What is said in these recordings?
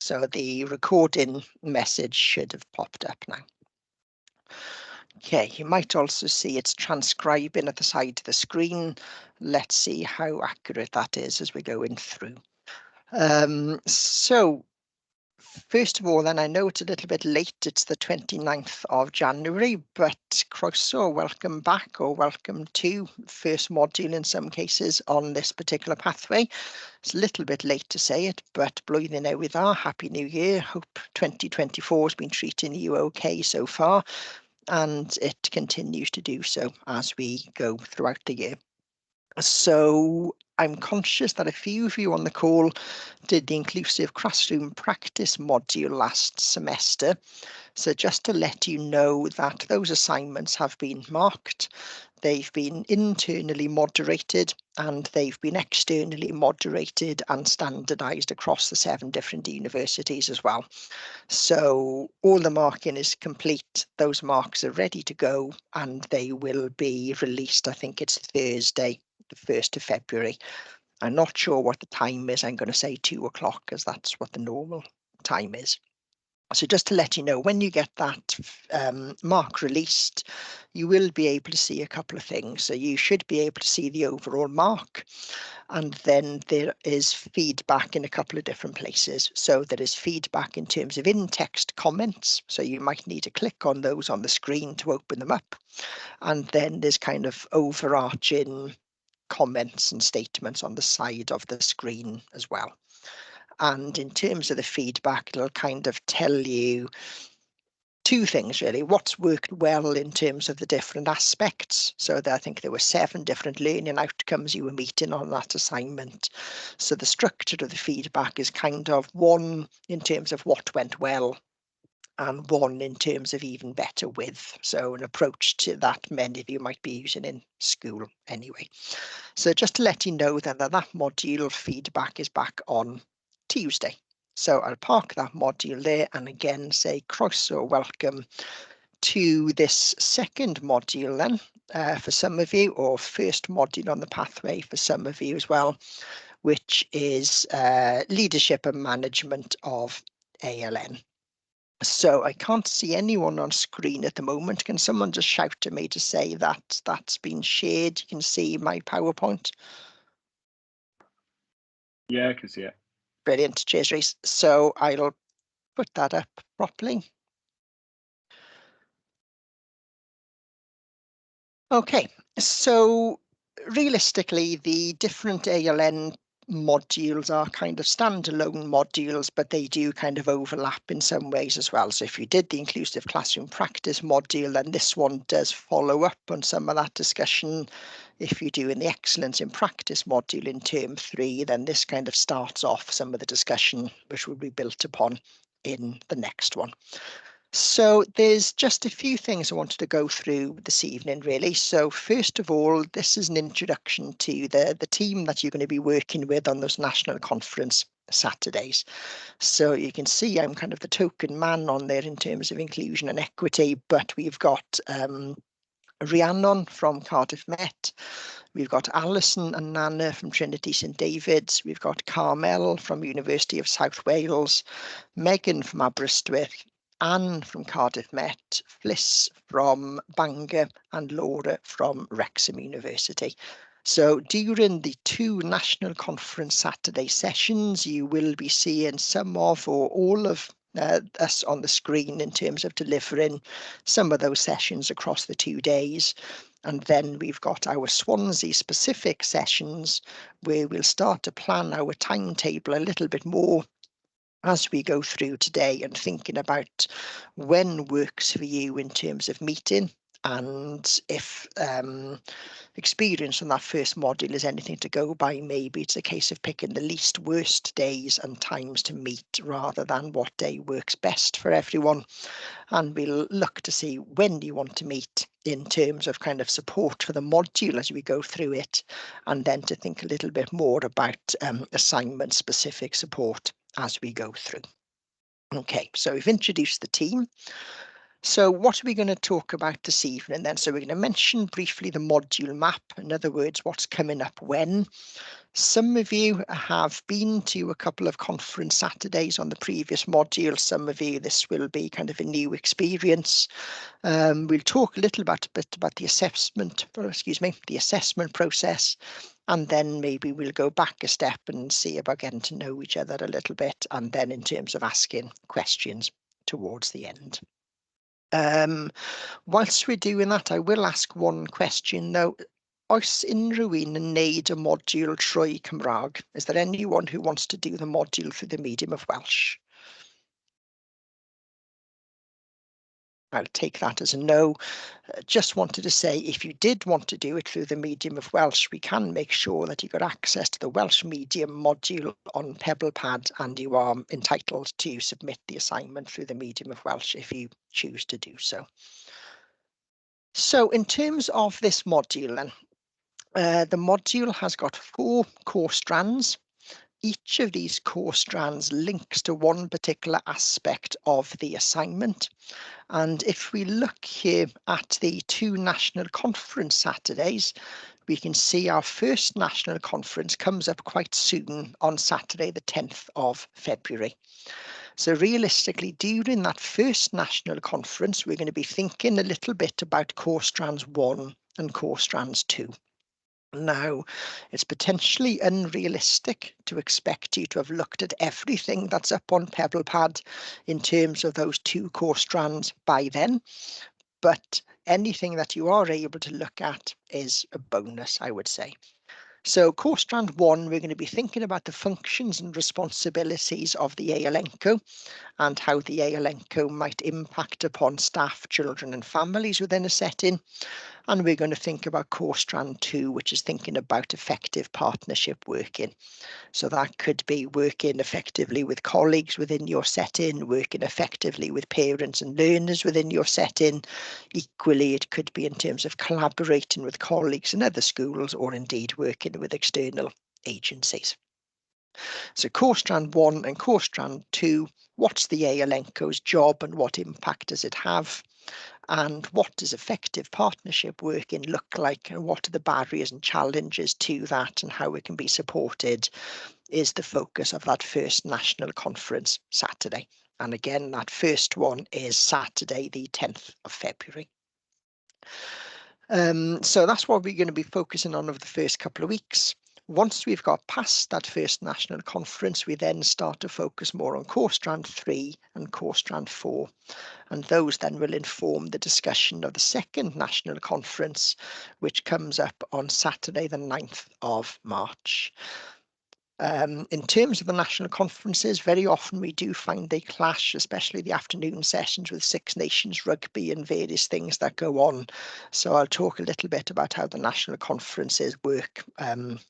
So the recording message should have popped up now. Okay, you might also see it's transcribing at the side of the screen. Let's see how accurate that is as we're going through. So first of all, then, I know it's a little bit late. It's the 29th of January, but croeso, welcome back, or welcome to first module in some cases on this particular pathway. It's a little bit late to say it, but blwyddyn newydd dda, Happy New Year. Hope 2024 has been treating you okay so far, and it continues to do so as we go throughout the year. So I'm conscious that a few of you on the call did the inclusive classroom practice module last semester. So just to let you know that those assignments have been marked, they've been internally moderated, and they've been externally moderated and standardized across the 7 different universities as well. So all the marking is complete. Those marks are ready to go, and they will be released, I think it's Thursday, the 1st of February. I'm not sure what the time is. I'm going to say 2 o'clock, because that's what the normal time is. So just to let you know, when you get that mark released, you will be able to see a couple of things. So you should be able to see the overall mark, and then there is feedback in a couple of different places. So there is feedback in terms of in-text comments. So you might need to click on those on the screen to open them up. And then there's kind of overarching comments and statements on the side of the screen as well. And in terms of the feedback, it'll kind of tell you 2 things really: what's worked well in terms of the different aspects. So I think there were 7 different learning outcomes you were meeting on that assignment. So the structure of the feedback is kind of 1 in terms of what went well, and 1 in terms of even better with. So an approach to that many of you might be using in school anyway. So just to let you know then that module feedback is back on Tuesday. So I'll park that module there and again say croeso, welcome to this second module then for some of you, or first module on the pathway for some of you as well, which is leadership and management of ALN. So I can't see anyone on screen at the moment. Can someone just shout to me to say that that's been shared? You can see my PowerPoint. Yeah, I can see it. Brilliant, cheers, Reese. So I'll put that up properly. Okay, so realistically, the different ALN modules are kind of standalone modules, but they do kind of overlap in some ways as well. So if you did the inclusive classroom practice module, then this one does follow up on some of that discussion. If you do in the excellence in practice module in term 3, then this kind of starts off some of the discussion which will be built upon in the next one. So there's just a few things I wanted to go through this evening, really. So first of all, this is an introduction to the team that you're going to be working with on those national conference Saturdays. So you can see I'm kind of the token man on there in terms of inclusion and equity, but we've got Rhiannon from Cardiff Met, we've got Alison and Nana from Trinity St David's, we've got Carmel from University of South Wales, Megan from Aberystwyth, Anne from Cardiff Met, Fliss from Bangor, and Laura from Wrexham University. So during the 2 national conference Saturday sessions, you will be seeing some of or all of us on the screen in terms of delivering some of those sessions across the 2 days. And then we've got our Swansea specific sessions where we'll start to plan our timetable a little bit more as we go through today, and thinking about when works for you in terms of meeting, and if experience on that first module is anything to go by, maybe it's a case of picking the least worst days and times to meet rather than what day works best for everyone. And we'll look to see when you want to meet in terms of kind of support for the module as we go through it, and then to think a little bit more about assignment specific support as we go through. Okay, so we've introduced the team. So what are we going to talk about this evening then? So we're going to mention briefly the module map, in other words, what's coming up when. Some of you have been to a couple of conference Saturdays on the previous module. Some of you, this will be kind of a new experience. We'll talk a little bit about the assessment, the assessment process, and then maybe we'll go back a step and see about getting to know each other a little bit, and then in terms of asking questions towards the end. Whilst we're doing that, I will ask one question though. Oes unrhyw un yn neud y modiwl trwy Cymraeg? Is there anyone who wants to do the module through the medium of Welsh? I'll take that as a no. Just wanted to say, if you did want to do it through the medium of Welsh, we can make sure that you got access to the Welsh medium module on PebblePad, and you are entitled to submit the assignment through the medium of Welsh if you choose to do so. So in terms of this module then, the module has got 4 core strands. Each of these core strands links to one particular aspect of the assignment. And if we look here at the 2 national conference Saturdays, we can see our first national conference comes up quite soon on Saturday, the 10th of February. So realistically, during that first national conference, we're going to be thinking a little bit about core strands 1 and core strands 2. Now, it's potentially unrealistic to expect you to have looked at everything that's up on PebblePad in terms of those 2 core strands by then, but anything that you are able to look at is a bonus, I would say. So core strand 1, we're going to be thinking about the functions and responsibilities of the ALNCO and how the ALNCO might impact upon staff, children and families within a setting. And we're going to think about core strand 2, which is thinking about effective partnership working. So that could be working effectively with colleagues within your setting, working effectively with parents and learners within your setting. Equally, it could be in terms of collaborating with colleagues in other schools, or indeed working with external agencies. So core strand 1 and core strand 2, what's the ALNCO's job and what impact does it have? And what does effective partnership working look like, and what are the barriers and challenges to that, and how it can be supported, is the focus of that first national conference Saturday. And again, that first one is Saturday, the 10th of February. So that's what we're going to be focusing on over the first couple of weeks. Once we've got past that first national conference, we then start to focus more on core strand 3 and core strand 4. And those then will inform the discussion of the second national conference, which comes up on Saturday, the 9th of March. In terms of the national conferences, very often we do find they clash, especially the afternoon sessions with Six Nations rugby and various things that go on. So I'll talk a little bit about how the national conferences work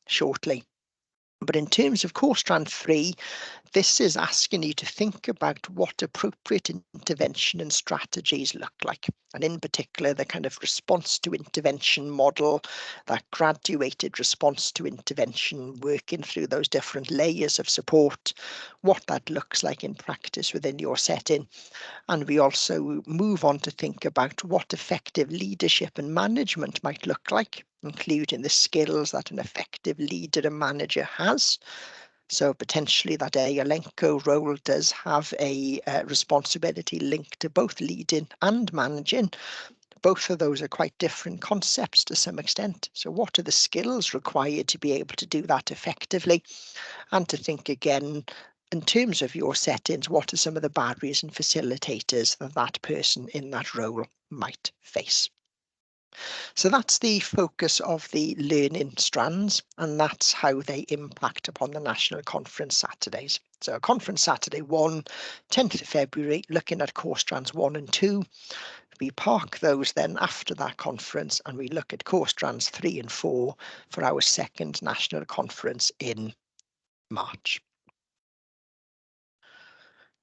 shortly. But in terms of core strand 3, this is asking you to think about what appropriate intervention and strategies look like. And in particular, the kind of response to intervention model, that graduated response to intervention, working through those different layers of support, what that looks like in practice within your setting. And we also move on to think about what effective leadership and management might look like, including the skills that an effective leader and manager has. So potentially that ALNCO role does have a responsibility linked to both leading and managing. Both of those are quite different concepts to some extent. So what are the skills required to be able to do that effectively? And to think again, in terms of your settings, what are some of the barriers and facilitators that that person in that role might face? So that's the focus of the learning strands, and that's how they impact upon the National Conference Saturdays. So Conference Saturday 1, 10th of February, looking at core strands 1 and 2. We park those then after that conference, and we look at core strands 3 and 4 for our second national conference in March.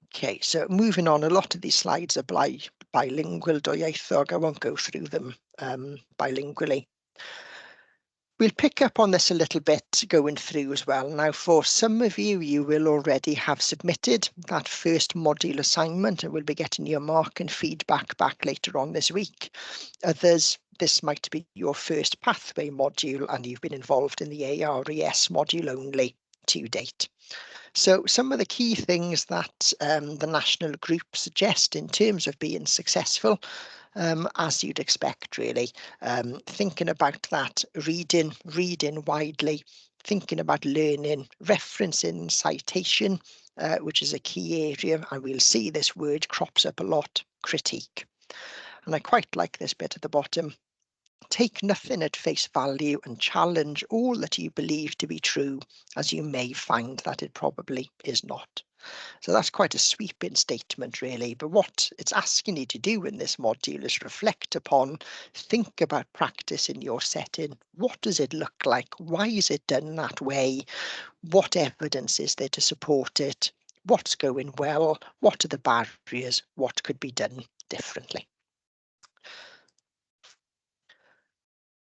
Okay, so moving on, a lot of these slides are bilingual, dwyieithog. I won't go through them bilingually. We'll pick up on this a little bit going through as well. Now, for some of you, you will already have submitted that first module assignment and will be getting your mark and feedback back later on this week. Others, this might be your first pathway module and you've been involved in the ARES module only to date. So some of the key things that the national group suggest in terms of being successful, as you'd expect really, thinking about that reading widely, thinking about learning, referencing, citation, which is a key area, and we'll see this word crops up a lot, critique. And I quite like this bit at the bottom. Take nothing at face value and challenge all that you believe to be true, as you may find that it probably is not. So that's quite a sweeping statement, really. But what it's asking you to do in this module is reflect upon, think about practice in your setting. What does it look like? Why is it done that way? What evidence is there to support it? What's going well? What are the barriers? What could be done differently?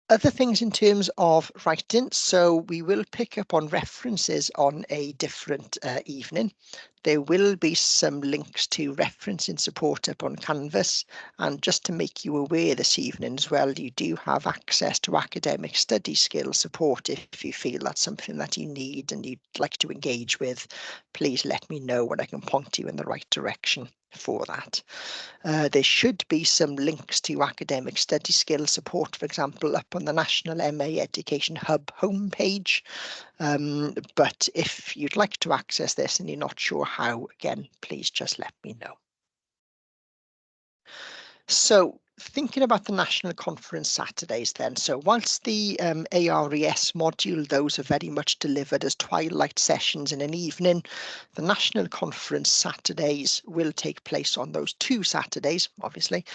Other things in terms of writing, so we will pick up on references on a different evening. There will be some links to referencing support up on Canvas, and just to make you aware this evening as well, you do have access to academic study skills support. If you feel that's something that you need and you'd like to engage with, please let me know and I can point you in the right direction for that. There should be some links to academic study skills support, for example, up on the National MA Education Hub homepage. But if you'd like to access this and you're not sure how, again, please just let me know. So thinking about the national conference Saturdays then, so whilst the ARES module, those are very much delivered as twilight sessions in an evening, the national conference Saturdays will take place on those 2 Saturdays, obviously,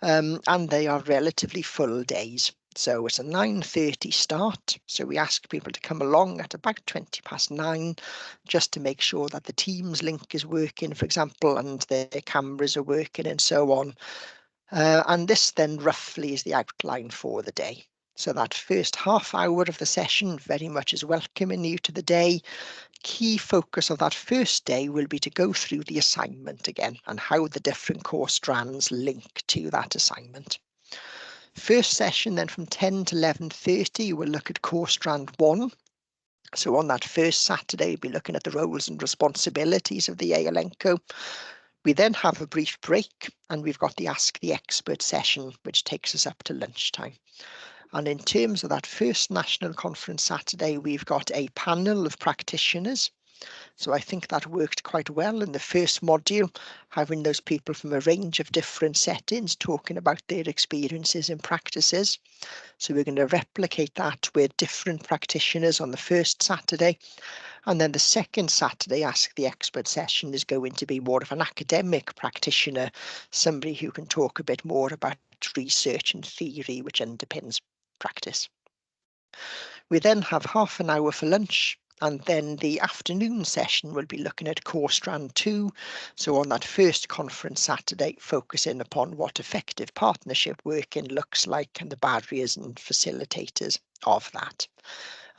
and they are relatively full days. So it's a 9:30 start. So we ask people to come along at about 9:20 just to make sure that the Teams link is working, for example, and their cameras are working and so on. And this then roughly is the outline for the day. So that first half hour of the session very much is welcoming you to the day. Key focus of that first day will be to go through the assignment again and how the different core strands link to that assignment. First session then from 10 to 11:30, we'll look at core strand 1. So on that first Saturday, we'll be looking at the roles and responsibilities of the ALNCO. We then have a brief break and we've got the Ask the Expert session, which takes us up to lunchtime. And in terms of that first national conference Saturday, we've got a panel of practitioners. So I think that worked quite well in the first module, having those people from a range of different settings talking about their experiences and practices. So we're going to replicate that with different practitioners on the first Saturday. And then the second Saturday, Ask the Expert session is going to be more of an academic practitioner, somebody who can talk a bit more about research and theory, which underpins practice. We then have half an hour for lunch, and then the afternoon session will be looking at core strand 2. So on that first conference Saturday, focusing upon what effective partnership working looks like and the barriers and facilitators of that.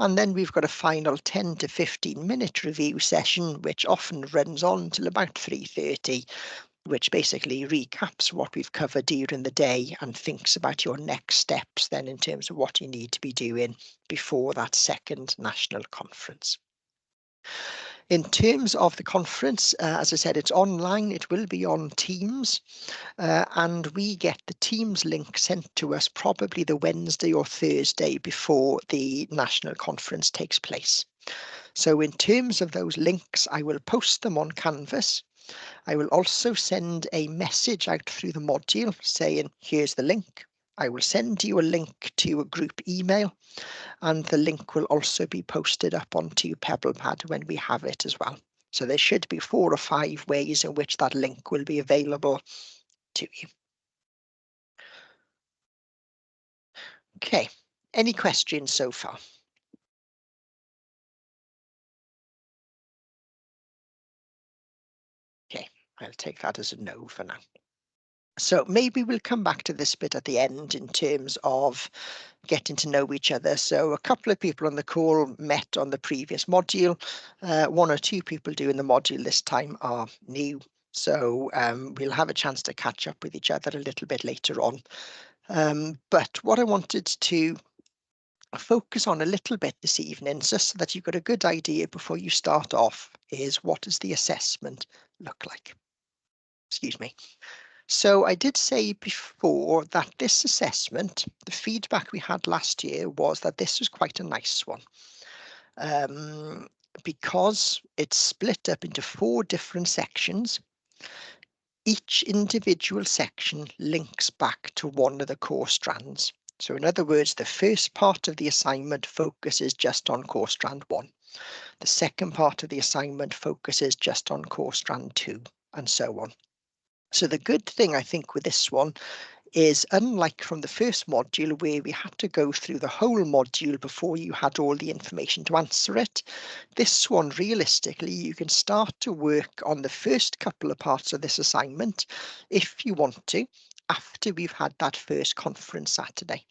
And then we've got a final 10 to 15 minute review session, which often runs on till about 3:30, which basically recaps what we've covered during the day and thinks about your next steps then in terms of what you need to be doing before that second national conference. In terms of the conference, as I said, it's online. It will be on Teams, and we get the Teams link sent to us probably the Wednesday or Thursday before the national conference takes place. So in terms of those links, I will post them on Canvas. I will also send a message out through the module saying, here's the link. I will send you a link to a group email, and the link will also be posted up onto PebblePad when we have it as well. So there should be 4 or 5 ways in which that link will be available to you. Okay, any questions so far? Okay, I'll take that as a no for now. So maybe we'll come back to this bit at the end in terms of getting to know each other. So a couple of people on the call met on the previous module. One or two people doing the module this time are new. So we'll have a chance to catch up with each other a little bit later on. But what I wanted to focus on a little bit this evening, just so that you've got a good idea before you start off, is what does the assessment look like? Excuse me. So I did say before that this assessment, the feedback we had last year was that this was quite a nice one. Because it's split up into 4 different sections. Each individual section links back to one of the core strands. So in other words, the first part of the assignment focuses just on core strand 1. The second part of the assignment focuses just on core strand 2, and so on. So the good thing I think with this one is, unlike from the first module where we had to go through the whole module before you had all the information to answer it, this one realistically you can start to work on the first couple of parts of this assignment if you want to, after we've had that first conference Saturday.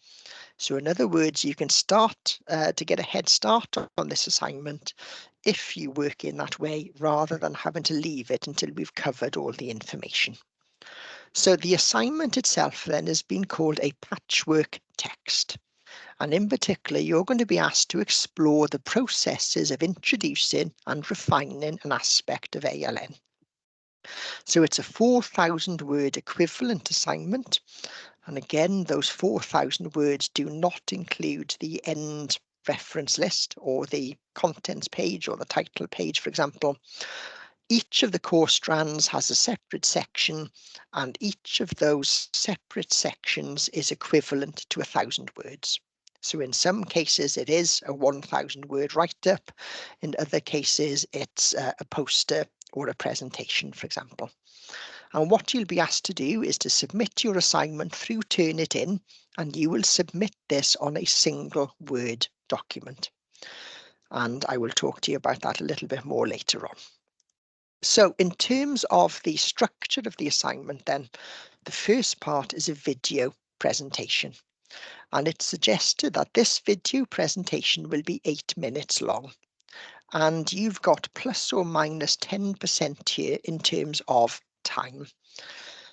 So in other words, you can start to get a head start on this assignment if you work in that way, rather than having to leave it until we've covered all the information. So the assignment itself then has been called a patchwork text. And in particular, you're going to be asked to explore the processes of introducing and refining an aspect of ALN. So it's a 4,000 word equivalent assignment. And again, those 4,000 words do not include the end reference list or the contents page or the title page, for example. Each of the core strands has a separate section, and each of those separate sections is equivalent to 1,000 words. So in some cases it is a 1,000 word write-up, in other cases it's a poster or a presentation, for example. And what you'll be asked to do is to submit your assignment through Turnitin, and you will submit this on a single Word document. And I will talk to you about that a little bit more later on. So in terms of the structure of the assignment then, the first part is a video presentation. And it's suggested that this video presentation will be 8 minutes long. And you've got plus or minus 10% here in terms of time.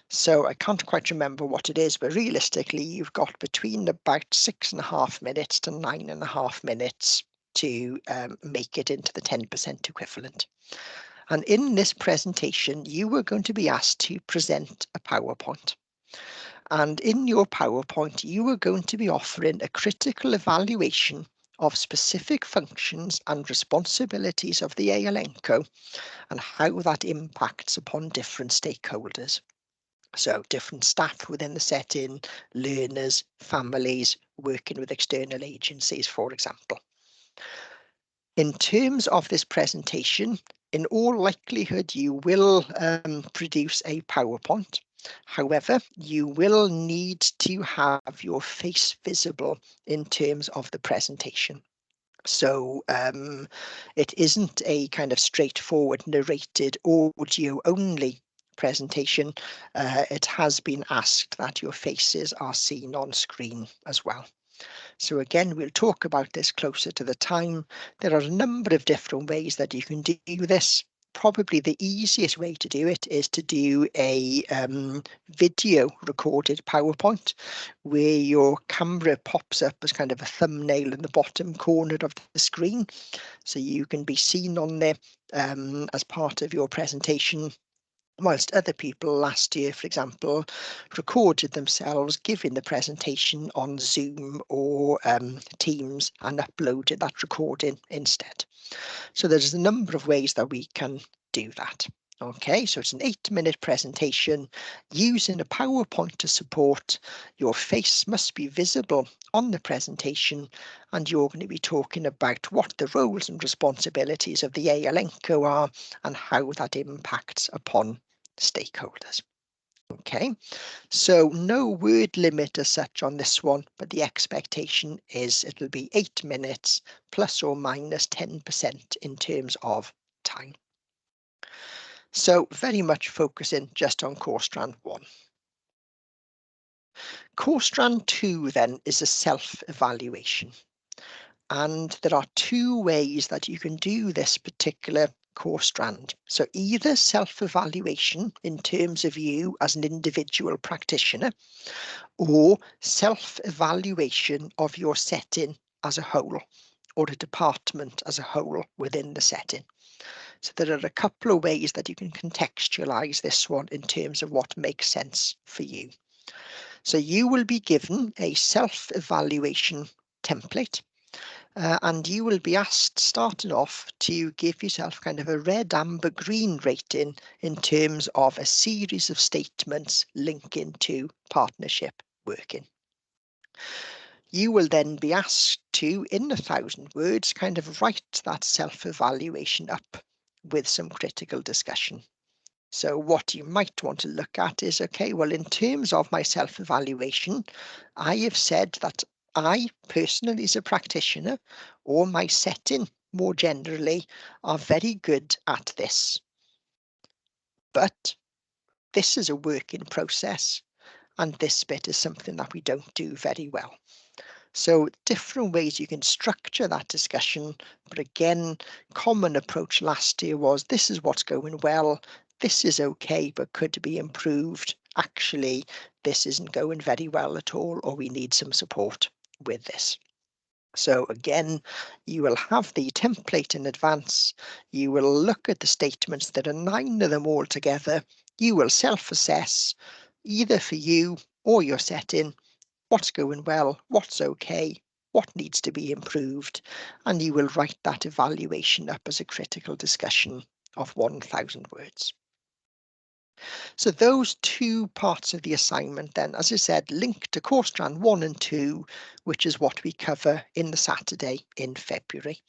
So I can't quite remember what it is, but realistically, you've got between about 6.5 minutes to 9.5 minutes to make it into the 10% equivalent. And in this presentation, you were going to be asked to present a PowerPoint. And in your PowerPoint, you were going to be offering a critical evaluation of specific functions and responsibilities of the ALNCO and how that impacts upon different stakeholders. So different staff within the setting, learners, families, working with external agencies, for example. In terms of this presentation, in all likelihood, you will produce a PowerPoint. However, you will need to have your face visible in terms of the presentation. So it isn't a kind of straightforward narrated audio only presentation. It has been asked that your faces are seen on screen as well. So again, we'll talk about this closer to the time. There are a number of different ways that you can do this. Probably the easiest way to do it is to do a video recorded PowerPoint where your camera pops up as kind of a thumbnail in the bottom corner of the screen. So you can be seen on there as part of your presentation, whilst other people last year, for example, recorded themselves giving the presentation on Zoom or Teams and uploaded that recording instead. So there's a number of ways that we can do that. Okay, so it's an 8-minute presentation using a PowerPoint to support. Your face must be visible on the presentation, and you're going to be talking about what the roles and responsibilities of the ALNCO are and how that impacts upon stakeholders. Okay, so no word limit as such on this one, but the expectation is it'll be 8 minutes plus or minus 10% in terms of time. So very much focusing just on core strand 1. Core strand 2 then is a self-evaluation. And there are two ways that you can do this particular core strand. So either self-evaluation in terms of you as an individual practitioner, or self-evaluation of your setting as a whole, or a department as a whole within the setting. So there are a couple of ways that you can contextualize this one in terms of what makes sense for you. So you will be given a self-evaluation template, and you will be asked, starting off, to give yourself kind of a red, amber, green rating in terms of a series of statements linking to partnership working. You will then be asked to, in 1,000 words, kind of write that self-evaluation up with some critical discussion. So what you might want to look at is, okay, well, in terms of my self-evaluation, I have said that I personally as a practitioner, or my setting more generally, are very good at this. But this is a work in process, and this bit is something that we don't do very well. So different ways you can structure that discussion, but again, common approach last year was, this is what's going well, this is okay but could be improved, actually this isn't going very well at all, or we need some support with this. So again, you will have the template in advance, you will look at the statements, there are 9 of them all together, you will self-assess either for you or your setting, what's going well, what's okay, what needs to be improved, and you will write that evaluation up as a critical discussion of 1,000 words. So those two parts of the assignment then, as I said, link to core strand 1 and 2, which is what we cover in the Saturday in February.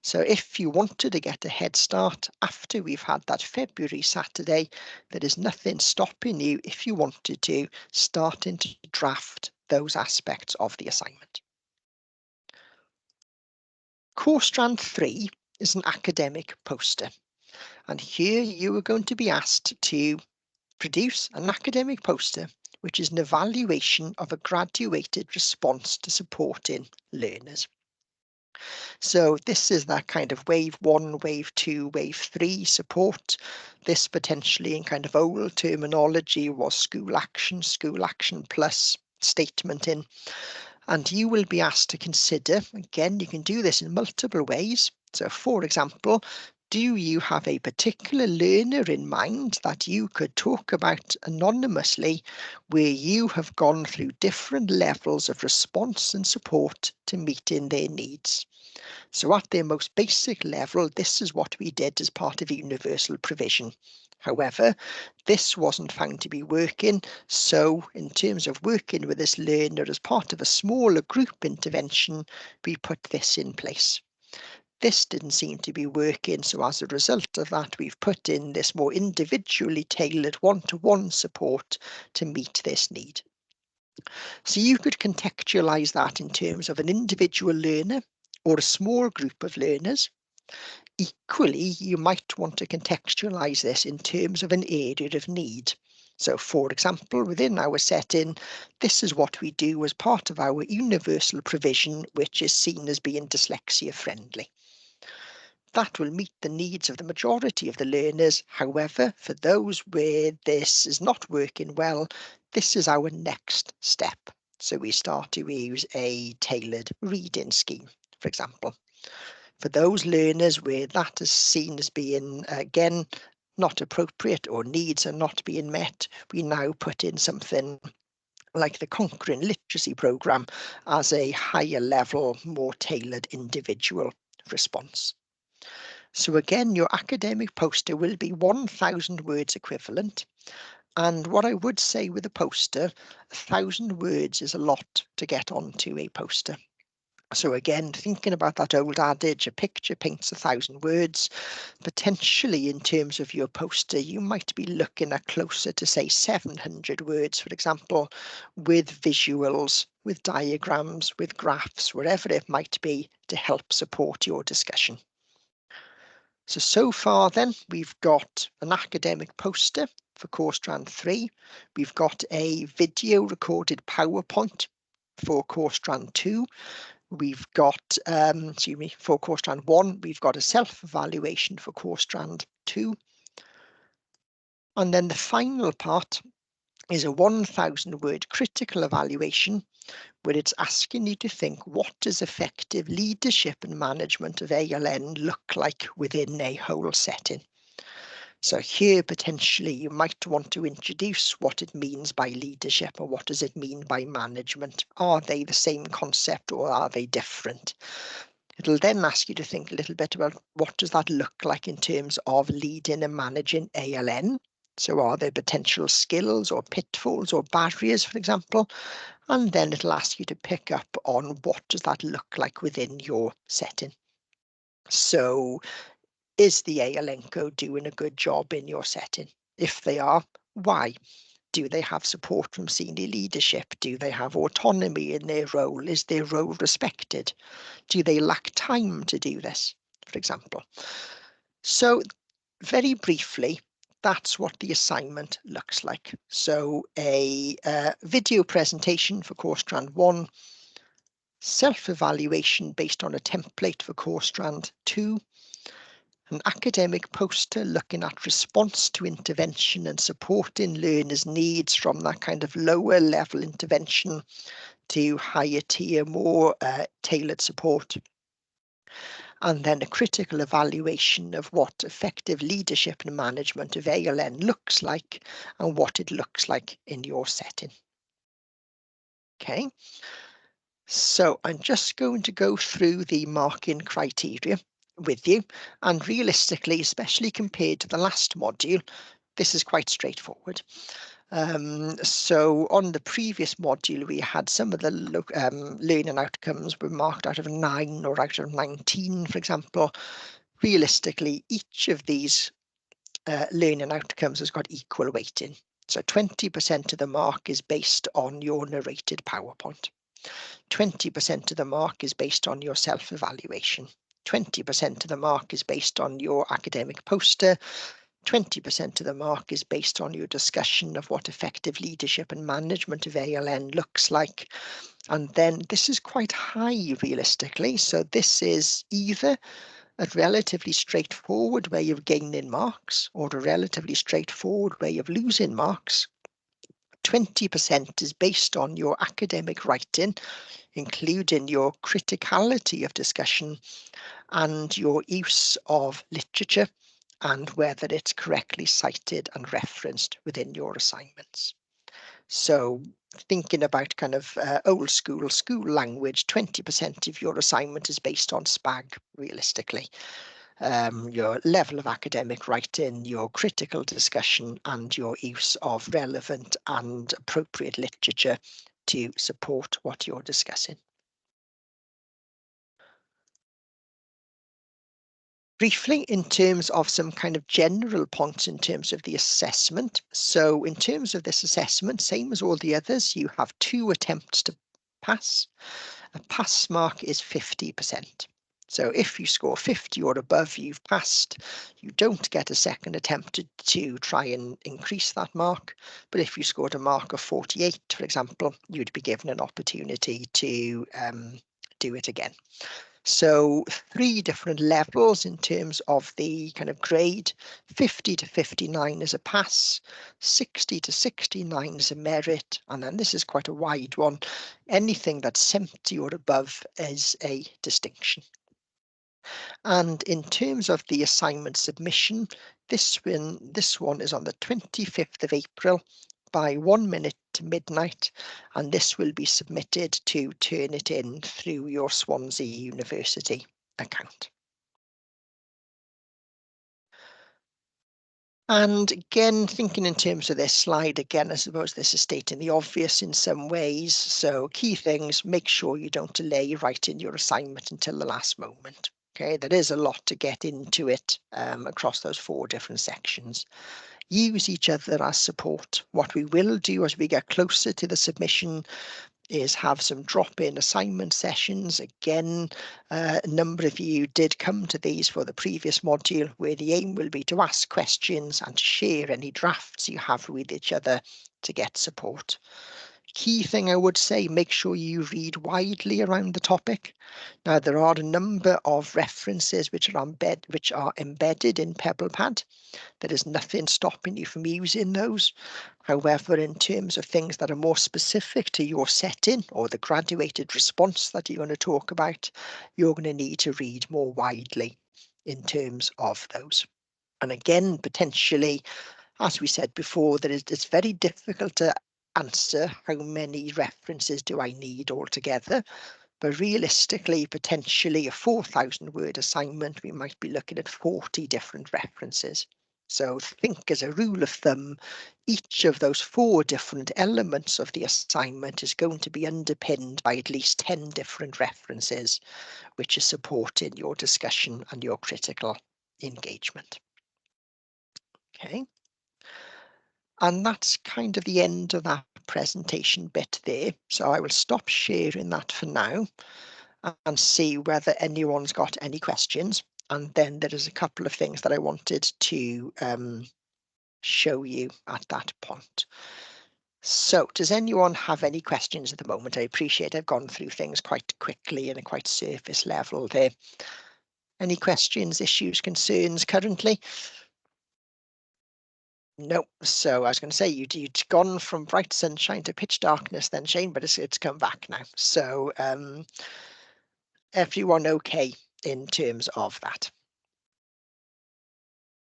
So if you wanted to get a head start after we've had that February Saturday, there is nothing stopping you, if you wanted to, starting to draft those aspects of the assignment. Core strand 3 is an academic poster, and here you are going to be asked to produce an academic poster which is an evaluation of a graduated response to supporting learners. So this is that kind of wave 1, wave 2, wave 3 support. This potentially in kind of old terminology was school action plus statement in. And you will be asked to consider, again, you can do this in multiple ways. So for example, do you have a particular learner in mind that you could talk about anonymously, where you have gone through different levels of response and support to meeting their needs? So at their most basic level, this is what we did as part of universal provision. However, this wasn't found to be working, so in terms of working with this learner as part of a smaller group intervention, we put this in place. This didn't seem to be working, so as a result of that, we've put in this more individually tailored one-to-one support to meet this need. So you could contextualize that in terms of an individual learner or a small group of learners. Equally, you might want to contextualize this in terms of an area of need. So for example, within our setting, this is what we do as part of our universal provision, which is seen as being dyslexia friendly. That will meet the needs of the majority of the learners. However, for those where this is not working well, this is our next step. So we start to use a tailored reading scheme, for example. For those learners where that is seen as being, again, not appropriate or needs are not being met, we now put in something like the Conquering Literacy Programme as a higher level, more tailored individual response. So again, your academic poster will be 1,000 words equivalent. And what I would say with a poster, 1,000 words is a lot to get onto a poster. So again, thinking about that old adage, a picture paints 1,000 words, potentially in terms of your poster, you might be looking at closer to, say, 700 words, for example, with visuals, with diagrams, with graphs, wherever it might be, to help support your discussion. So far then, we've got an academic poster, for course strand 3. We've got a video recorded PowerPoint for course strand 2. We've got, for course strand 1, we've got a self-evaluation for course strand 2. And then the final part is a 1,000-word critical evaluation where it's asking you to think, what does effective leadership and management of ALN look like within a whole setting? So here, potentially, you might want to introduce what it means by leadership or what does it mean by management. Are they the same concept or are they different? It'll then ask you to think a little bit about what does that look like in terms of leading and managing ALN. So are there potential skills or pitfalls or barriers, for example? And then it'll ask you to pick up on what does that look like within your setting. So is the ALNCO doing a good job in your setting? If they are, why? Do they have support from senior leadership? Do they have autonomy in their role? Is their role respected? Do they lack time to do this, for example? So very briefly, that's what the assignment looks like. So a video presentation for course strand 1, self-evaluation based on a template for course strand 2, an academic poster looking at response to intervention and supporting learners' needs from that kind of lower level intervention to higher tier, more tailored support. And then a critical evaluation of what effective leadership and management of ALN looks like and what it looks like in your setting. Okay, so I'm just going to go through the marking criteria with you, and realistically, especially compared to the last module, this is quite straightforward. So on the previous module, we had some of the learning outcomes were marked out of 9 or out of 19, for example. Realistically, each of these learning outcomes has got equal weighting. So 20% of the mark is based on your narrated PowerPoint. 20% of the mark is based on your self-evaluation. 20% of the mark is based on your academic poster. 20% of the mark is based on your discussion of what effective leadership and management of ALN looks like. And then this is quite high realistically. So this is either a relatively straightforward way of gaining marks or a relatively straightforward way of losing marks. 20% is based on your academic writing, including your criticality of discussion and your use of literature and whether it's correctly cited and referenced within your assignments. So thinking about kind of old school language, 20% of your assignment is based on SPAG, realistically. Your level of academic writing, your critical discussion, and your use of relevant and appropriate literature to support what you're discussing. Briefly, in terms of some kind of general points in terms of the assessment. So in terms of this assessment, same as all the others, you have 2 attempts to pass. A pass mark is 50%. So if you score 50 or above, you've passed. You don't get a second attempt to try and increase that mark. But if you scored a mark of 48, for example, you'd be given an opportunity to do it again. So 3 different levels in terms of the kind of grade. 50 to 59 is a pass, 60 to 69 is a merit, and then this is quite a wide one. Anything that's 70 or above is a distinction. And in terms of the assignment submission, this one is on the 25th of April by 1 minute to midnight, and this will be submitted to Turnitin through your Swansea University account. And again, thinking in terms of this slide, again, I suppose this is stating the obvious in some ways. So key things, make sure you don't delay writing your assignment until the last moment. Okay, there is a lot to get into it across those 4 different sections. Use each other as support. What we will do as we get closer to the submission is have some drop-in assignment sessions. Again, a number of you did come to these for the previous module, where the aim will be to ask questions and to share any drafts you have with each other to get support. Key thing I would say, make sure you read widely around the topic. Now, there are a number of references which are embedded in PebblePad. There is nothing stopping you from using those. However, in terms of things that are more specific to your setting or the graduated response that you're going to talk about, you're going to need to read more widely in terms of those. And again, potentially, as we said before, it's very difficult to answer how many references do I need altogether. But realistically, potentially a 4,000 word assignment, we might be looking at 40 different references. So think, as a rule of thumb, each of those 4 different elements of the assignment is going to be underpinned by at least 10 different references, which is supporting your discussion and your critical engagement. Okay. And that's kind of the end of that presentation bit there. So I will stop sharing that for now and see whether anyone's got any questions. And then there is a couple of things that I wanted to show you at that point. So does anyone have any questions at the moment? I appreciate I've gone through things quite quickly and a quite surface level there. Any questions, issues, concerns currently? No. So I was going to say you'd gone from bright sunshine to pitch darkness then, Shane, but it's come back now. So everyone okay in terms of that?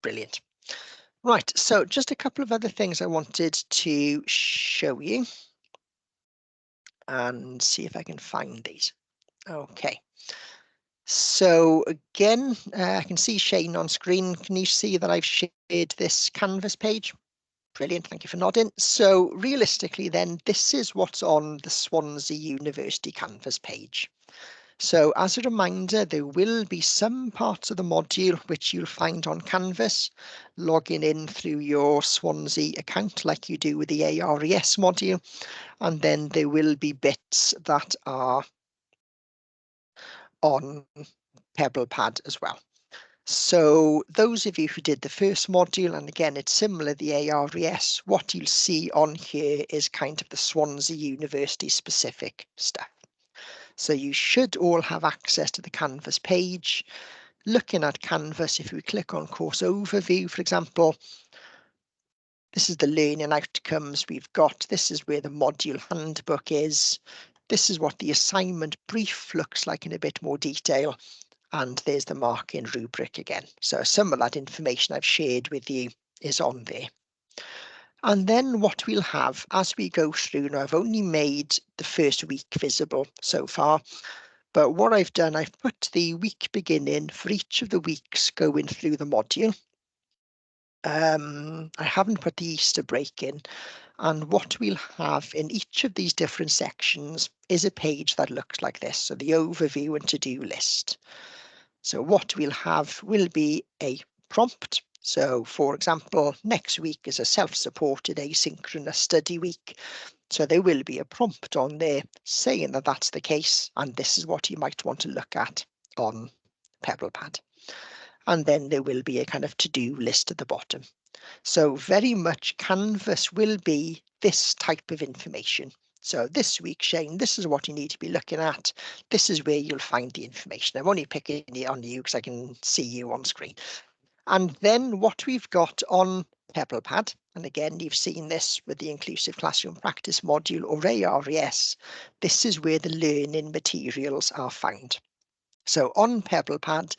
Brilliant. Right, so just a couple of other things I wanted to show you and see if I can find these. Okay. So again, I can see Shane on screen. Can you see that I've shared this Canvas page? Brilliant, thank you for nodding. So realistically then, this is what's on the Swansea University Canvas page. So as a reminder, there will be some parts of the module which you'll find on Canvas, logging in through your Swansea account like you do with the ARES module, and then there will be bits that are on PebblePad as well. So those of you who did the first module, and again, it's similar, the ARES, what you'll see on here is kind of the Swansea University specific stuff. So you should all have access to the Canvas page. Looking at Canvas, if we click on course overview, for example, this is the learning outcomes we've got. This is where the module handbook is. This is what the assignment brief looks like in a bit more detail. And there's the marking rubric again. So some of that information I've shared with you is on there. And then what we'll have as we go through, now I've only made the first week visible so far, but what I've done, I've put the week beginning for each of the weeks going through the module. I haven't put the Easter break in, and what we'll have in each of these different sections is a page that looks like this, so the overview and to-do list. So what we'll have will be a prompt. So for example, next week is a self-supported asynchronous study week. So there will be a prompt on there saying that that's the case, and this is what you might want to look at on PebblePad. And then there will be a kind of to-do list at the bottom. So very much Canvas will be this type of information. So this week, Shane, this is what you need to be looking at. This is where you'll find the information. I'm only picking it on you because I can see you on screen. And then what we've got on PebblePad, and again, you've seen this with the Inclusive Classroom Practice module or ARES, this is where the learning materials are found. So on PebblePad,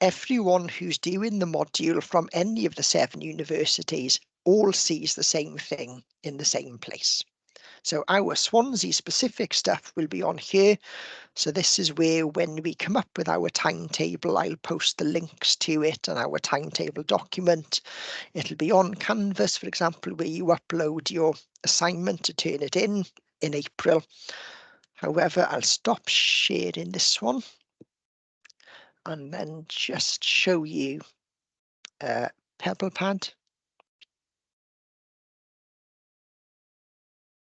everyone who's doing the module from any of the 7 universities all sees the same thing in the same place. So our Swansea specific stuff will be on here. So this is where when we come up with our timetable, I'll post the links to it and our timetable document. It'll be on Canvas, for example, where you upload your assignment to turn it in April. However, I'll stop sharing this one and then just show you PebblePad.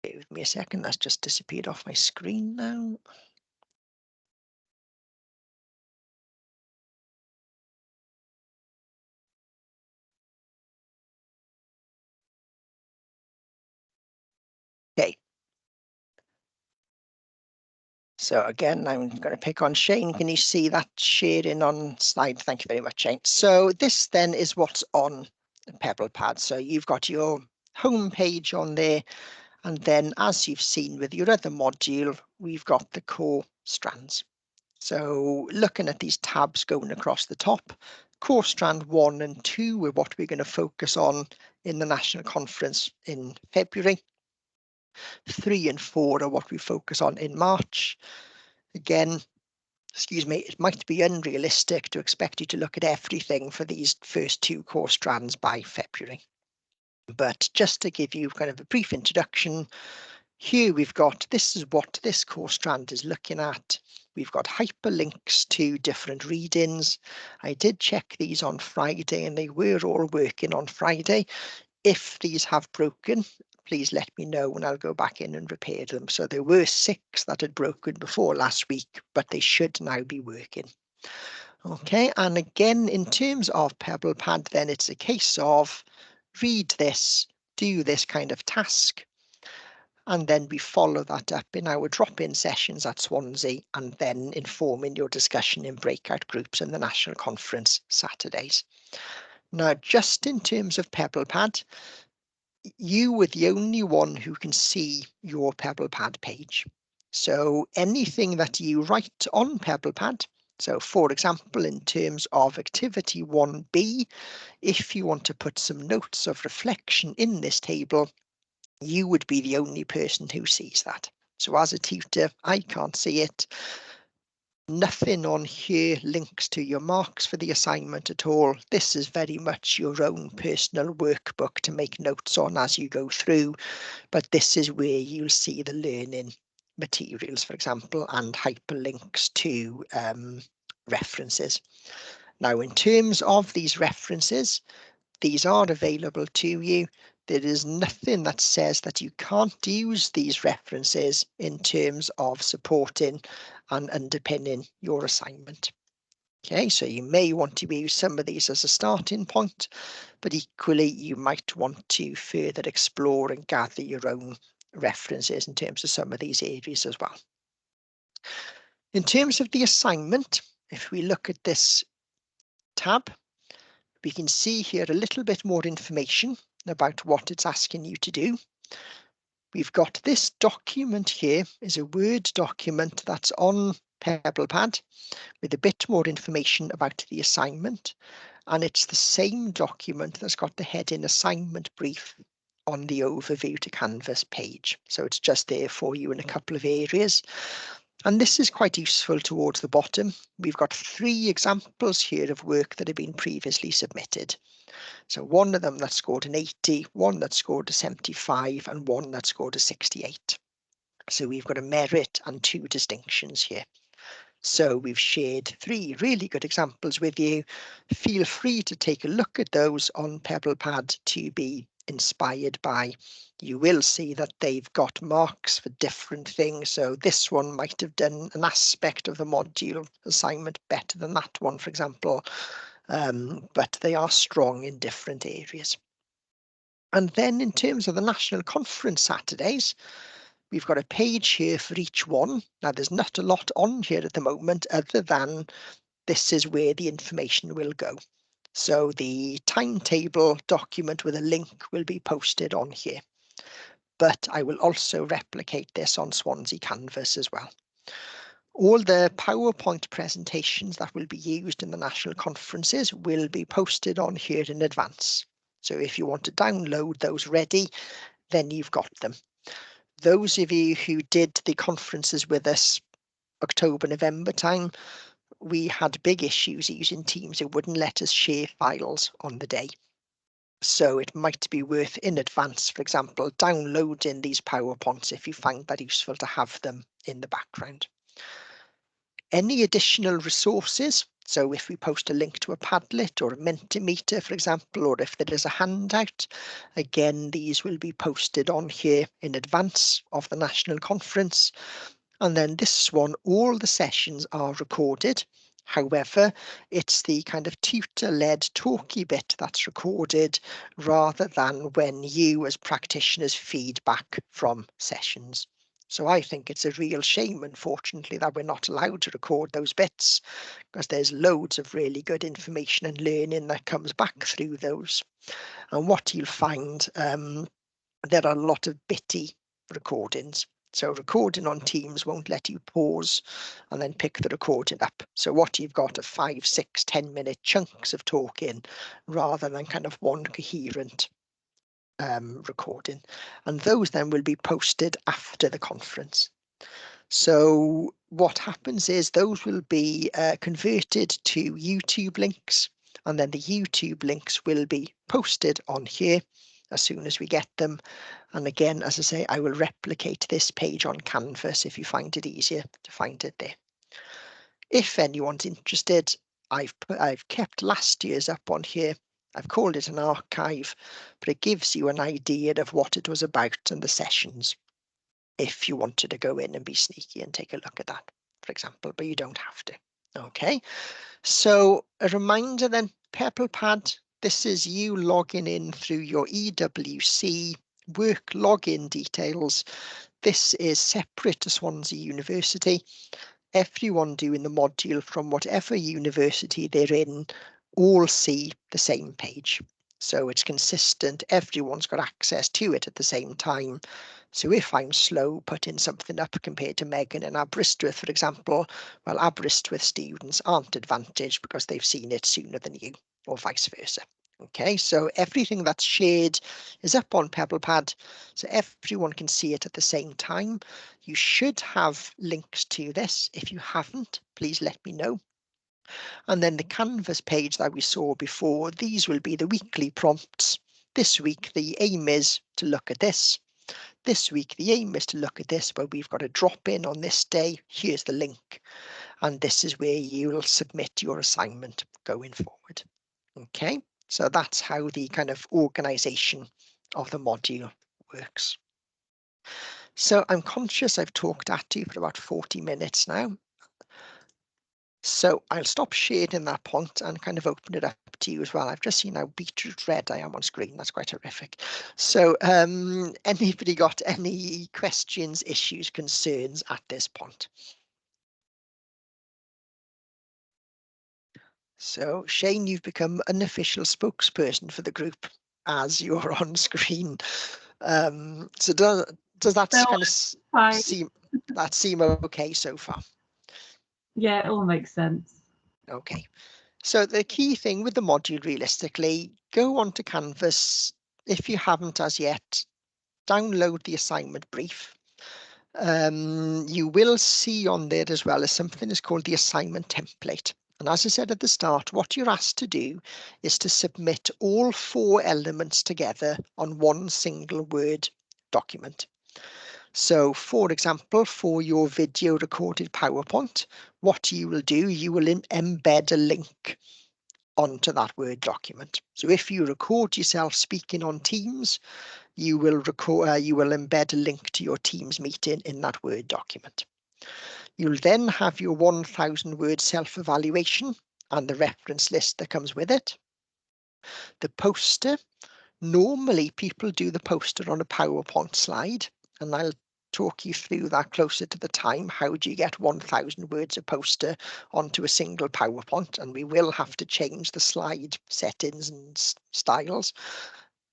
Bear with me a second, that's just disappeared off my screen now. Okay, so again, I'm going to pick on Shane. Can you see that sharing on slide? Thank you very much, Shane. So this then is what's on Pebble Pad. So you've got your home page on there, and then as you've seen with your other module, we've got the core strands. So looking at these tabs going across the top, core strand 1 and 2 are what we're going to focus on in the national conference in February. 3 and 4 are what we focus on in March. Again, excuse me, it might be unrealistic to expect you to look at everything for these first 2 core strands by February. But just to give you kind of a brief introduction, here we've got, this is what this core strand is looking at. We've got hyperlinks to different readings. I did check these on Friday and they were all working on Friday. If these have broken, please let me know and I'll go back in and repair them. So there were 6 that had broken before last week, but they should now be working. Okay, and again, in terms of Pebble Pad, then it's a case of read this, do this kind of task, and then we follow that up in our drop-in sessions at Swansea, and then informing your discussion in breakout groups in the national conference Saturdays. Now, just in terms of Pebble Pad, you were the only one who can see your Pebble Pad page. So anything that you write on Pebble Pad, so for example, in terms of activity 1B, if you want to put some notes of reflection in this table, you would be the only person who sees that. So as a tutor, I can't see it. Nothing on here links to your marks for the assignment at all. This is very much your own personal workbook to make notes on as you go through, but this is where you'll see the learning materials, for example, and hyperlinks to references. Now, in terms of these references, these are available to you. There is nothing that says that you can't use these references in terms of supporting and underpinning your assignment. Okay, so you may want to use some of these as a starting point, but equally you might want to further explore and gather your own references in terms of some of these areas as well. In terms of the assignment, if we look at this tab, we can see here a little bit more information about what it's asking you to do. We've got this document here is a Word document that's on Pebble Pad with a bit more information about the assignment, and it's the same document that's got the heading assignment brief on the overview to Canvas page. So it's just there for you in a couple of areas. And this is quite useful towards the bottom. We've got 3 examples here of work that have been previously submitted. So one of them that scored an 80, one that scored a 75, and one that scored a 68. So we've got a merit and 2 distinctions here. So we've shared 3 really good examples with you. Feel free to take a look at those on Pebble Pad to be inspired by. You will see that they've got marks for different things. So this one might have done an aspect of the module assignment better than that one, for example. But they are strong in different areas. And then in terms of the national conference Saturdays, we've got a page here for each one. Now there's not a lot on here at the moment other than this is where the information will go. So the timetable document with a link will be posted on here. But I will also replicate this on Swansea Canvas as well. All the PowerPoint presentations that will be used in the national conferences will be posted on here in advance. So if you want to download those ready, then you've got them. Those of you who did the conferences with us October, November time, we had big issues using Teams. It wouldn't let us share files on the day. So it might be worth in advance, for example, downloading these PowerPoints if you find that useful to have them in the background. Any additional resources, so if we post a link to a Padlet or a Mentimeter, for example, or if there is a handout, again, these will be posted on here in advance of the national conference. And then this one, all the sessions are recorded. However, it's the kind of tutor-led talky bit that's recorded rather than when you as practitioners feed back from sessions. So I think it's a real shame, unfortunately, that we're not allowed to record those bits, because there's loads of really good information and learning that comes back through those. And what you'll find, there are a lot of bitty recordings. So recording on Teams won't let you pause and then pick the recording up. So what you've got are 5, 6, 10-minute chunks of talking rather than kind of one coherent recording. And those then will be posted after the conference. So what happens is those will be converted to YouTube links, and then the YouTube links will be posted on here as soon as we get them. And again, as I say, I will replicate this page on Canvas if you find it easier to find it there. If anyone's interested, I've kept last year's up on here. I've called it an archive, but it gives you an idea of what it was about and the sessions, if you wanted to go in and be sneaky and take a look at that, for example, but you don't have to. Okay, so a reminder then, PebblePad, this is you logging in through your EWC work login details. This is separate to Swansea University. Everyone doing the module from whatever university they're in all see the same page. So it's consistent, everyone's got access to it at the same time. So if I'm slow putting something up compared to Megan in Aberystwyth, for example, well, Aberystwyth students aren't advantaged because they've seen it sooner than you, or vice versa. Okay, so everything that's shared is up on PebblePad, so everyone can see it at the same time. You should have links to this. If you haven't, please let me know. And then the Canvas page that we saw before, these will be the weekly prompts. This week, the aim is to look at this. This week, the aim is to look at this, but we've got a drop in on this day. Here's the link. And this is where you'll submit your assignment going forward. Okay, so that's how the kind of organization of the module works. So I'm conscious I've talked at you for about 40 minutes now. So I'll stop sharing that point and kind of open it up to you as well. I've just seen how beetroot red I am on screen. That's quite horrific. So anybody got any questions, issues, concerns at this point? So Shane, you've become an official spokesperson for the group as you're on screen. So does that kind of seem okay so far? Yeah, it all makes sense. Okay. So the key thing with the module, realistically, go onto Canvas. If you haven't as yet, download the assignment brief. You will see on there as well as something is called the assignment template. And as I said at the start, what you're asked to do is to submit all 4 elements together on one single Word document. So, for example, for your video recorded PowerPoint, what you will do, you will embed a link onto that Word document. So if you record yourself speaking on Teams, you will embed a link to your Teams meeting in that Word document. You'll then have your 1,000 word self-evaluation and the reference list that comes with it. The poster, normally people do the poster on a PowerPoint slide, and I'll talk you through that closer to the time. How do you get 1,000 words of poster onto a single PowerPoint? And we will have to change the slide settings and styles,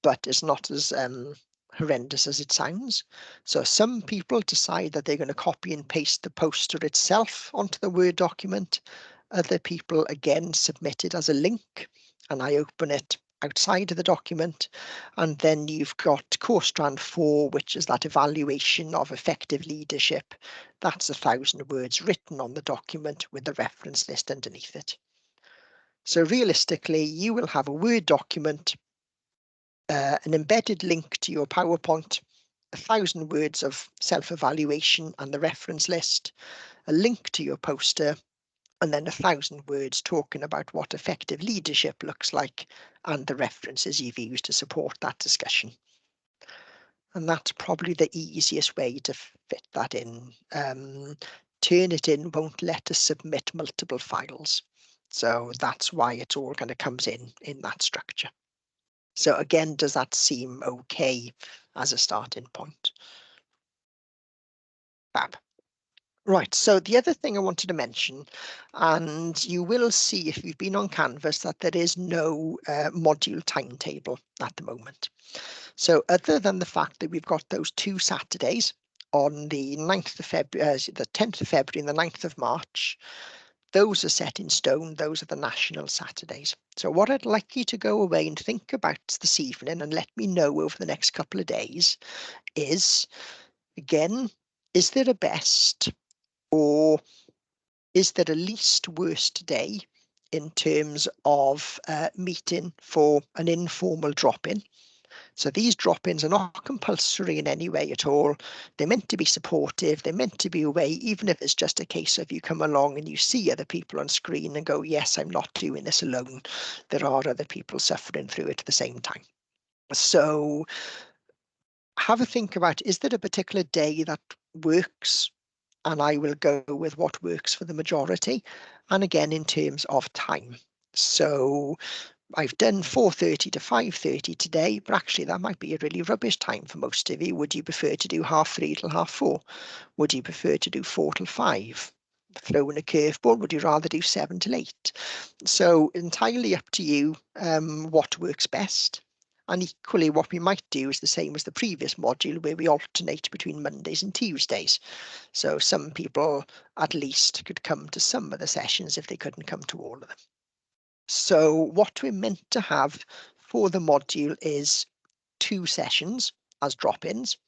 but it's not as horrendous as it sounds. So some people decide that they're going to copy and paste the poster itself onto the Word document. Other people again submit it as a link, and I open it outside of the document. And then you've got core strand 4, which is that evaluation of effective leadership. That's 1,000 words written on the document with the reference list underneath it. So realistically, you will have a Word document, an embedded link to your PowerPoint, 1,000 words of self-evaluation and the reference list, a link to your poster, and then 1,000 words talking about what effective leadership looks like and the references you've used to support that discussion. And that's probably the easiest way to fit that in. Turnitin won't let us submit multiple files. So that's why it all kind of comes in that structure. So again, does that seem okay as a starting point? Fab. Right, so the other thing I wanted to mention, and you will see if you've been on Canvas that there is no module timetable at the moment. So other than the fact that we've got those 2 Saturdays on the 9th of February, the 10th of February and the 9th of March, those are set in stone. Those are the national Saturdays. So what I'd like you to go away and think about this evening and let me know over the next couple of days is, again, is there a best or is there a least worst day in terms of meeting for an informal drop-in? So these drop-ins are not compulsory in any way at all. They're meant to be supportive. They're meant to be a way, even if it's just a case of you come along and you see other people on screen and go, yes, I'm not doing this alone. There are other people suffering through it at the same time. So have a think about, is there a particular day that works? And I will go with what works for the majority. And again, in terms of time. So I've done 4:30 to 5:30 today, but actually that might be a really rubbish time for most of you. Would you prefer to do 3:30 till 4:30? Would you prefer to do 4 till 5? Throw in a curveball, would you rather do 7 till 8? So entirely up to you what works best. And equally, what we might do is the same as the previous module, where we alternate between Mondays and Tuesdays. So some people at least could come to some of the sessions if they couldn't come to all of them. So what we're meant to have for the module is 2 sessions as drop-ins.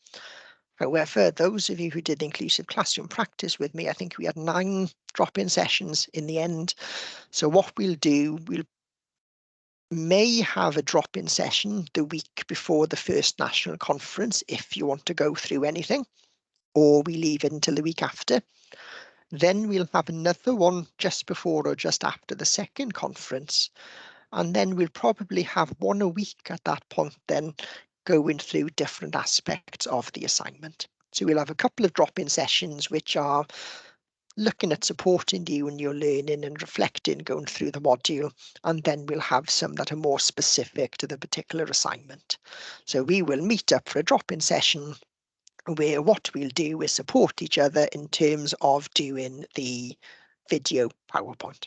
However, those of you who did inclusive classroom practice with me, I think we had 9 drop-in sessions in the end. So what we'll do, we'll may have a drop-in session the week before the first national conference if you want to go through anything, or we leave it until the week after. Then we'll have another one just before or just after the second conference. And then we'll probably have 1 a week at that point, then going through different aspects of the assignment. So we'll have a couple of drop-in sessions which are looking at supporting you in your learning and reflecting, going through the module, and then we'll have some that are more specific to the particular assignment. So we will meet up for a drop-in session where what we'll do is support each other in terms of doing the video PowerPoint.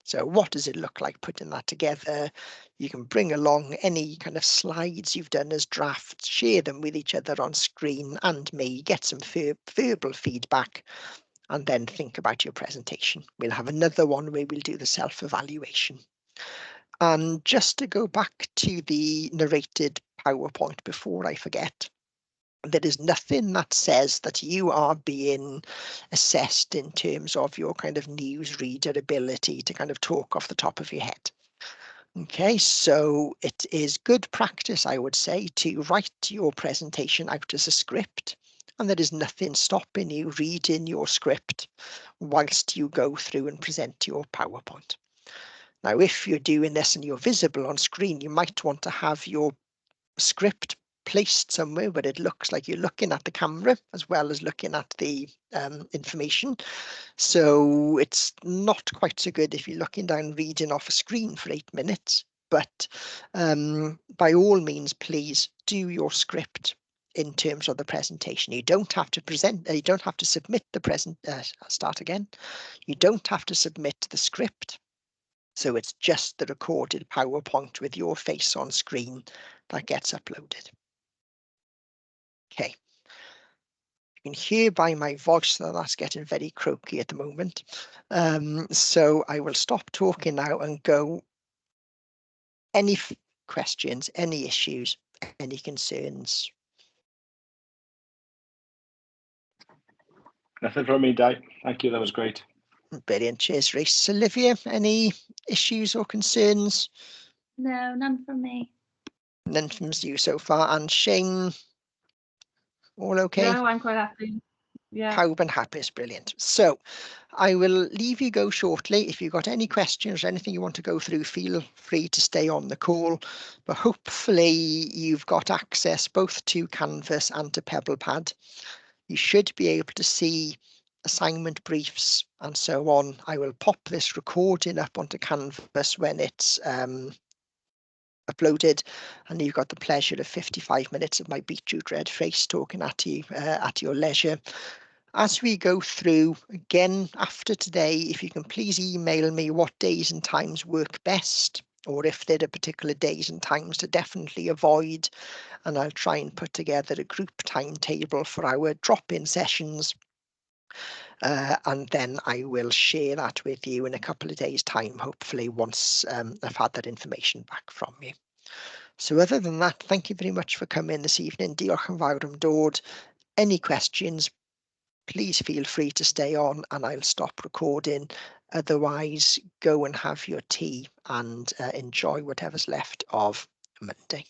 So what does it look like putting that together? You can bring along any kind of slides you've done as drafts, share them with each other on screen and me, get some verbal feedback, and then think about your presentation. We'll have another one where we'll do the self-evaluation. And just to go back to the narrated PowerPoint before I forget, there is nothing that says that you are being assessed in terms of your kind of news reader ability to kind of talk off the top of your head. Okay, so it is good practice, I would say, to write your presentation out as a script, and there is nothing stopping you reading your script whilst you go through and present your PowerPoint. Now, if you're doing this and you're visible on screen, you might want to have your script placed somewhere where it looks like you're looking at the camera as well as looking at the information. So it's not quite so good if you're looking down reading off a screen for 8 minutes, but by all means, please do your script in terms of the presentation. You don't have to present, you don't have to submit the start again. You don't have to submit the script. So it's just the recorded PowerPoint with your face on screen that gets uploaded. Okay. You can hear by my voice that that's getting very croaky at the moment. So I will stop talking now and go. Any questions, any issues, any concerns? Nothing from me, Di. Thank you. That was great. Brilliant. Cheers, Reece. Olivia, any issues or concerns? No, none from me. None from you so far. And Shane, all okay? No, I'm quite happy. Yeah. Pawb yn hapus, brilliant. So I will leave you go shortly. If you've got any questions or anything you want to go through, feel free to stay on the call. But hopefully you've got access both to Canvas and to PebblePad. You should be able to see assignment briefs and so on. I will pop this recording up onto Canvas when it's uploaded, and you've got the pleasure of 55 minutes of my beetroot red face talking at you at your leisure. As we go through again after today, if you can please email me what days and times work best, or if there are particular days and times to definitely avoid, and I'll try and put together a group timetable for our drop-in sessions. And then I will share that with you in a couple of days' time, hopefully once I've had that information back from you. So other than that, thank you very much for coming this evening. Diolch yn fawr am dod. Any questions, please feel free to stay on and I'll stop recording. Otherwise, go and have your tea and enjoy whatever's left of Monday.